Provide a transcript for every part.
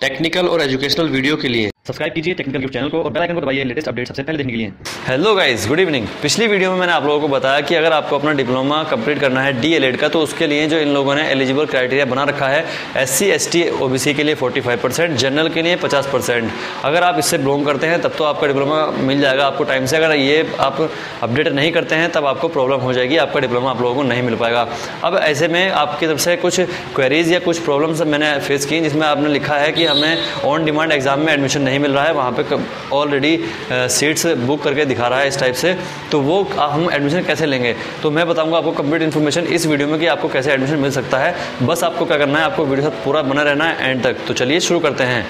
Technical और educational video के लिए सब्सक्राइब कीजिए टेक्निकल गिफ्ट चैनल को और बेल आइकन को दबाइए लेटेस्ट अपडेट सबसे पहले देखने के लिए। Hello guys, good evening. पिछली वीडियो में मैंने आप लोगों को बताया कि अगर आपको अपना डिप्लोमा कंप्लीट करना है डीएलएड का, तो उसके लिए जो इन लोगों ने एलिजिबल क्राइटेरिया बना रखा है, एससी एसटी ओबीसी के लिए 45%, जनरल के लिए 50%। अगर आप इससे बिलोंग करते हैं तब तो आपका डिप्लोमा मिल जाएगा आपको टाइम से। अगर ये आप अपडेट नहीं करते हैं तब आपको प्रॉब्लम हो जाएगी, आपका डिप्लोमा आप लोगों को नहीं मिल पाएगा। अब ऐसे में आपकी तरफ से कुछ क्वेरीज या कुछ प्रॉब्लम्स मैंने फेस की, जिसमें आपने लिखा है कि हमें ऑन डिमांड एग्जाम में एडमिशन नहीं मिल रहा है, वहाँ पे ऑलरेडी सीट्स बुक करके दिखा रहा है इस टाइप से, तो वो हम एडमिशन कैसे लेंगे। तो मैं बताऊंगा आपको कंप्लीट इन्फॉर्मेशन इस वीडियो में कि आपको कैसे एडमिशन मिल सकता है। बस आपको क्या करना है, आपको वीडियो साथ पूरा बना रहना है एंड तक। तो चलिए शुरू करते हैं।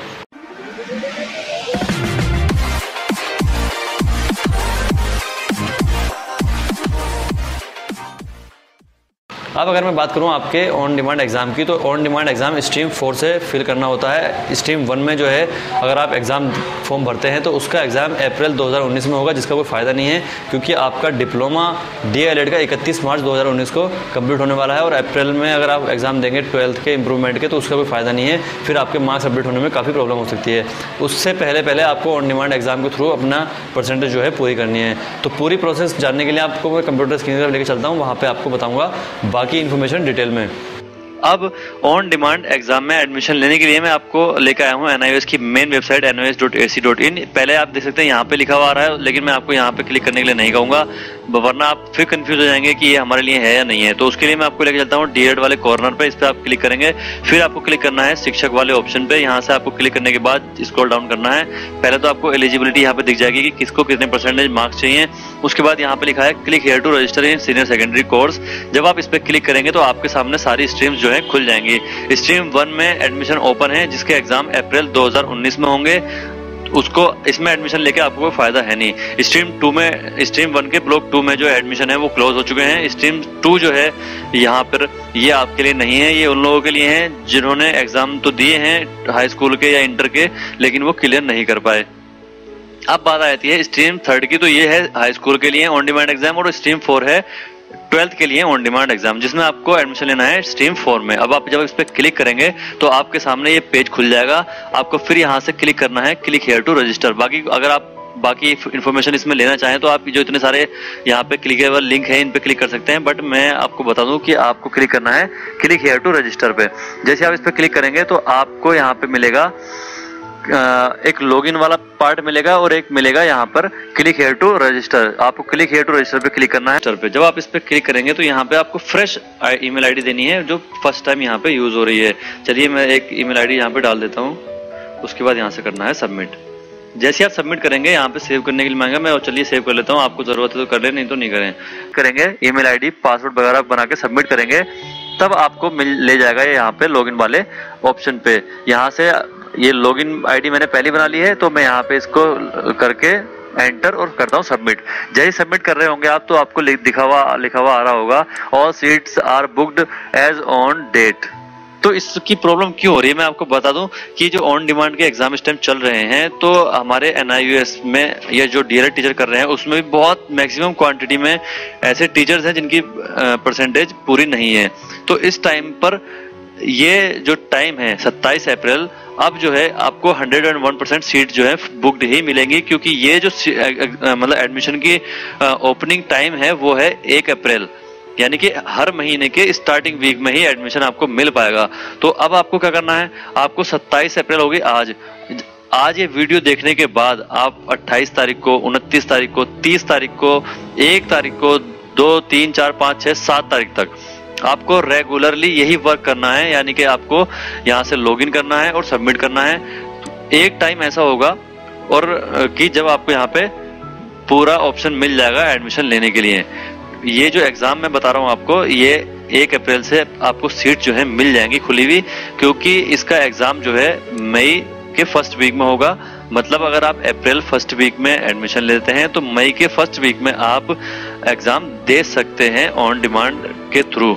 अब अगर मैं बात करूं आपके ऑन डिमांड एग्ज़ाम की, तो ऑन डिमांड एग्ज़ाम स्ट्रीम 4 से फिल करना होता है। स्ट्रीम 1 में जो है अगर आप एग्ज़ाम फॉर्म भरते हैं तो उसका एग्ज़ाम अप्रैल 2019 में होगा, जिसका कोई फ़ायदा नहीं है क्योंकि आपका डिप्लोमा डीएलएड का 31 मार्च 2019 को कंप्लीट होने वाला है। और अप्रैल में अगर आप एग्ज़ाम देंगे 12th के इंप्रूवमेंट के, तो उसका कोई फ़ायदा नहीं है, फिर आपके मार्क्स अपडेट होने में काफ़ी प्रॉब्लम हो सकती है। उससे पहले आपको ऑन डिमांड एग्ज़ाम के थ्रू अपना परसेंटेज जो है पूरी करनी है। तो पूरी प्रोसेस जानने के लिए आपको मैं कंप्यूटर स्क्रीन पर लेकर चलता हूँ, वहाँ पर आपको बताऊँगा बाकी इन्फॉर्मेशन डिटेल में। अब ऑन डिमांड एग्जाम में एडमिशन लेने के लिए मैं आपको लेकर आया हूँ NIOS की मेन वेबसाइट nios.ac.in। पहले आप देख सकते हैं यहाँ पे लिखा हुआ आ रहा है, लेकिन मैं आपको यहाँ पे क्लिक करने के लिए नहीं कहूँगा, वरना आप फिर कंफ्यूज हो जाएंगे कि ये हमारे लिए है या नहीं है। तो उसके लिए मैं आपको लेकर चलता हूँ डीएड वाले कॉर्नर पे। इस पर आप क्लिक करेंगे, फिर आपको क्लिक करना है शिक्षक वाले ऑप्शन पे। यहाँ से आपको क्लिक करने के बाद स्क्रॉल डाउन करना है। पहले तो आपको एलिजिबिलिटी यहाँ पे दिख जाएगी कि किसको कितने परसेंटेज मार्क्स चाहिए। उसके बाद यहाँ पे लिखा है click here to register in senior secondary course. जब आप इस पर क्लिक करेंगे तो आपके सामने सारी स्ट्रीम्स जो है खुल जाएंगी। स्ट्रीम 1 में एडमिशन ओपन है, जिसके एग्जाम अप्रैल 2019 में होंगे। उसको इसमें एडमिशन लेके आपको कोई फायदा है नहीं। स्ट्रीम 2 में, स्ट्रीम 1 के ब्लॉक 2 में जो एडमिशन है वो क्लोज हो चुके हैं। स्ट्रीम 2 जो है यहाँ पर ये आपके लिए नहीं है, ये उन लोगों के लिए है जिन्होंने एग्जाम तो दिए हैं हाई स्कूल के या इंटर के, लेकिन वो क्लियर नहीं कर पाए। अब बात आती है स्ट्रीम 3 की, तो ये है हाई स्कूल के लिए ऑन डिमांड एग्जाम, और स्ट्रीम 4 है 12th के लिए ऑन डिमांड एग्जाम, जिसमें आपको एडमिशन लेना है स्ट्रीम 4 में। अब आप जब इस पर क्लिक करेंगे तो आपके सामने ये पेज खुल जाएगा। आपको फिर यहाँ से क्लिक करना है क्लिक हियर टू रजिस्टर। बाकी अगर आप बाकी इन्फॉर्मेशन इसमें लेना चाहें तो आप जो इतने सारे यहाँ पे क्लिकेबल लिंक है इन पे क्लिक कर सकते हैं, बट मैं आपको बता दूं कि आपको क्लिक करना है क्लिक हियर टू रजिस्टर पे। जैसे आप इस पर क्लिक करेंगे तो आपको यहाँ पे मिलेगा एक लॉगिन वाला पार्ट मिलेगा और एक मिलेगा यहाँ पर क्लिक हियर टू रजिस्टर। आपको क्लिक हियर टू रजिस्टर पे क्लिक करना है। पे जब आप इस पे क्लिक करेंगे तो यहाँ पे आपको फ्रेश ईमेल आईडी देनी है जो फर्स्ट टाइम यहाँ पे यूज हो रही है। चलिए मैं एक ईमेल आईडी यहाँ पे डाल देता हूँ। उसके बाद यहाँ से करना है सबमिट। जैसे आप सबमिट करेंगे यहाँ पे सेव करने के लिए मांगा, मैं चलिए सेव कर लेता हूँ। आपको जरूरत है तो कर ले, नहीं तो नहीं करेंगे। ईमेल आईडी पासवर्ड वगैरह बना के सबमिट करेंगे, तब आपको ले जाएगा यहाँ पे लॉगिन वाले ऑप्शन पे। यहाँ से ये लॉगिन आईडी मैंने पहले बना ली है, तो मैं यहाँ पे इसको करके एंटर और करता हूँ सबमिट। जैसे सबमिट कर रहे होंगे आप तो आपको लिखा हुआ आ रहा होगा all seats are booked as on date. तो इसकी प्रॉब्लम क्यों हो रही है मैं आपको बता दूं कि जो ऑन डिमांड के एग्जाम इस टाइम चल रहे हैं, तो हमारे NIOS में ये जो डीएलएड टीचर कर रहे हैं उसमें भी बहुत मैक्सिमम क्वांटिटी में ऐसे टीचर्स हैं जिनकी परसेंटेज पूरी नहीं है। तो इस टाइम पर ये जो टाइम है 27 अप्रैल, अब जो है आपको 101% सीट जो है बुक्ड ही मिलेंगी, क्योंकि ये जो मतलब एडमिशन की ओपनिंग टाइम है वो है 1 अप्रैल, यानी कि हर महीने के स्टार्टिंग वीक में ही एडमिशन आपको मिल पाएगा। तो अब आपको क्या करना है, आपको 27 अप्रैल होगी आज ये वीडियो देखने के बाद आप 28 तारीख को, 29 तारीख को, 30 तारीख को, 1 तारीख को, 2, 3, 4, 5, 6, 7 तारीख तक आपको रेगुलरली यही वर्क करना है। यानी कि आपको यहाँ से लॉगिन करना है और सबमिट करना है। एक टाइम ऐसा होगा और कि जब आपको यहाँ पे पूरा ऑप्शन मिल जाएगा एडमिशन लेने के लिए। ये जो एग्जाम मैं बता रहा हूँ आपको, ये 1 अप्रैल से आपको सीट जो है मिल जाएंगी खुली हुई, क्योंकि इसका एग्जाम जो है मई के फर्स्ट वीक में होगा। मतलब अगर आप अप्रैल फर्स्ट वीक में एडमिशन लेते हैं तो मई के फर्स्ट वीक में आप एग्जाम दे सकते हैं ऑन डिमांड के थ्रू।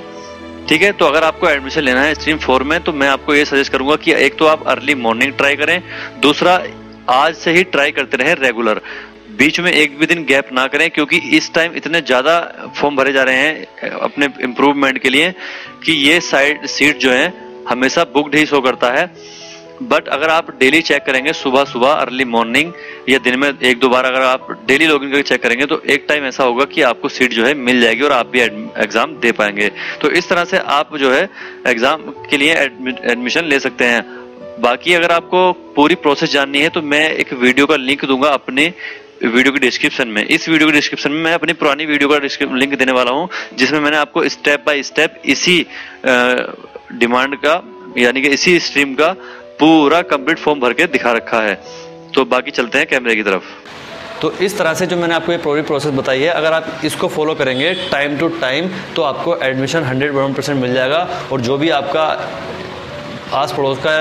ठीक है, तो अगर आपको एडमिशन लेना है स्ट्रीम 4 में, तो मैं आपको ये सजेस्ट करूंगा कि एक तो आप अर्ली मॉर्निंग ट्राई करें, दूसरा आज से ही ट्राई करते रहें रेगुलर, बीच में एक भी दिन गैप ना करें, क्योंकि इस टाइम इतने ज्यादा फॉर्म भरे जा रहे हैं अपने इम्प्रूवमेंट के लिए कि ये सीट जो है हमेशा बुक्ड ही शो करता है। बट अगर आप डेली चेक करेंगे, सुबह सुबह अर्ली मॉर्निंग या दिन में एक दो बार अगर आप डेली लॉगिन करके चेक करेंगे तो एक टाइम ऐसा होगा कि आपको सीट जो है मिल जाएगी और आप भी एग्जाम दे पाएंगे। तो इस तरह से आप जो है एग्जाम के लिए एडमिशन ले सकते हैं। बाकी अगर आपको पूरी प्रोसेस जाननी है तो मैं एक वीडियो का लिंक दूंगा अपने वीडियो की डिस्क्रिप्शन में। इस वीडियो की डिस्क्रिप्शन में मैं अपनी पुरानी वीडियो का लिंक देने वाला हूं, जिसमें मैंने आपको स्टेप बाय स्टेप इसी डिमांड का यानी कि इसी स्ट्रीम का पूरा कंप्लीट फॉर्म भर के दिखा रखा है। तो बाकी चलते हैं कैमरे की तरफ। तो इस तरह से जो मैंने आपको ये पूरी प्रोसेस बताई है, अगर आप इसको फॉलो करेंगे टाइम टू टाइम तो आपको एडमिशन 100% मिल जाएगा। और जो भी आपका आस पड़ोस का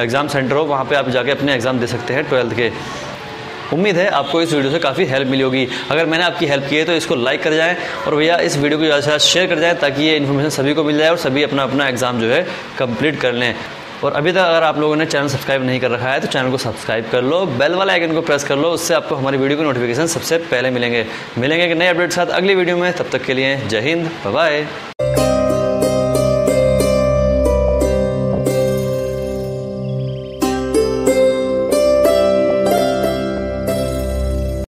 एग्ज़ाम सेंटर हो वहाँ पे आप जाके अपने एग्ज़ाम दे सकते हैं 12th के। उम्मीद है आपको इस वीडियो से काफ़ी हेल्प मिली होगी। अगर मैंने आपकी हेल्प की है तो इसको लाइक कर जाएं और भैया इस वीडियो को ज़्यादा से ज़्यादा शेयर कर जाएं ताकि ये इन्फॉर्मेशन सभी को मिल जाए और सभी अपना अपना एग्ज़ाम जो है कंप्लीट कर लें। और अभी तक अगर आप लोगों ने चैनल सब्सक्राइब नहीं कर रखा है तो चैनल को सब्सक्राइब कर लो, बेल वाला आइकन को प्रेस कर लो, उससे आपको हमारी वीडियो की नोटिफिकेशन सबसे पहले मिलेंगे एक नए अपडेट के साथ अगली वीडियो में। तब तक के लिए जय हिंद, बाय बाय।